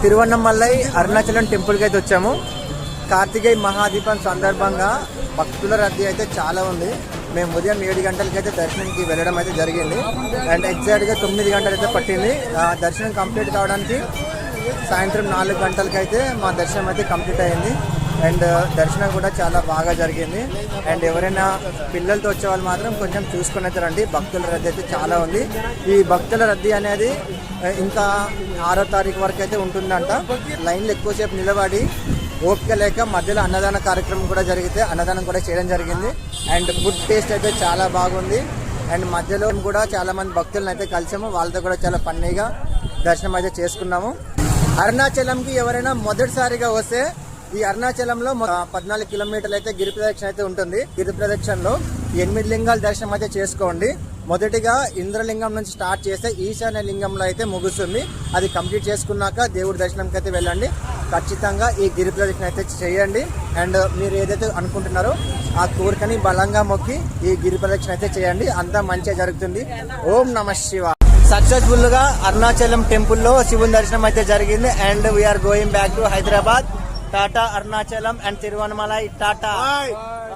Tiruvannamalai Arunachalam temple కి అయితే వచ్చాము. కార్తికేయ మహాదీపం సందర్భంగా భక్తుల రద్దీ అయితే చాలా ఉంది. మేము ఉదయం 7 గంటలకి అయితే దర్శనంకి వెళ్ళడం అయితే జరిగింది. అండ్ ఎగ్జాక్ట్గా 9 గంటలు అయితే పట్టింది. దర్శనం కంప్లీట్ కావడానికి సాయంత్రం 4 గంటలకి అయితే మా దర్శనం అయితే కంప్లీట్ అయింది. అండ్ దర్శనం కూడా చాలా బాగా జరిగింది. అండ్ ఎవరైనా పిల్లలతో వచ్చే వాళ్ళు మాత్రం కొంచెం చూసుకుని అయితే రండి. భక్తుల రద్దీ అయితే చాలా ఉంది. ఈ భక్తుల రద్దీ అనేది ఇంకా 6వ తారీఖు వరకు అయితే ఉంటుందంట. లైన్లో ఎక్కువసేపు నిలబడి ఓపిక లేక మధ్యలో అన్నదాన కార్యక్రమం కూడా జరిగితే అన్నదానం కూడా చేయడం జరిగింది. అండ్ ఫుడ్ టేస్ట్ అయితే చాలా బాగుంది. అండ్ మధ్యలో కూడా చాలా మంది భక్తులను అయితే కలిసాము. వాళ్ళతో కూడా చాలా ఫన్నీగా దర్శనం అయితే చేసుకున్నాము. అరుణాచలంకి ఎవరైనా మొదటిసారిగా వస్తే ఈ అరుణాచలంలో 14 కిలోమీటర్లు అయితే గిరి ప్రదక్షిణ అయితే ఉంటుంది. గిరి ప్రదక్షిణలో 8 లింగాల దర్శనం అయితే చేసుకోండి. మొదటిగా ఇంద్రలింగం నుంచి స్టార్ట్ చేస్తే ఈశాన్య లింగంలో అయితే ముగుస్తుంది. అది కంప్లీట్ చేసుకున్నాక దేవుడి దర్శనంకి అయితే వెళ్ళండి. ఖచ్చితంగా ఈ గిరి ప్రదక్షిణ అయితే చేయండి. అండ్ మీరు ఏదైతే అనుకుంటున్నారో ఆ కోరికని బలంగా మొక్కి ఈ గిరి ప్రదక్షిణ అయితే చేయండి. అంతా మంచిగా జరుగుతుంది. ఓం నమః శివాయ. సక్సెస్ఫుల్ గా అరుణాచలం టెంపుల్లో శివుని దర్శనం అయితే జరిగింది. And we're going back to Hyderabad. Tata Arunachalam and Tiruvannamalai. Tata.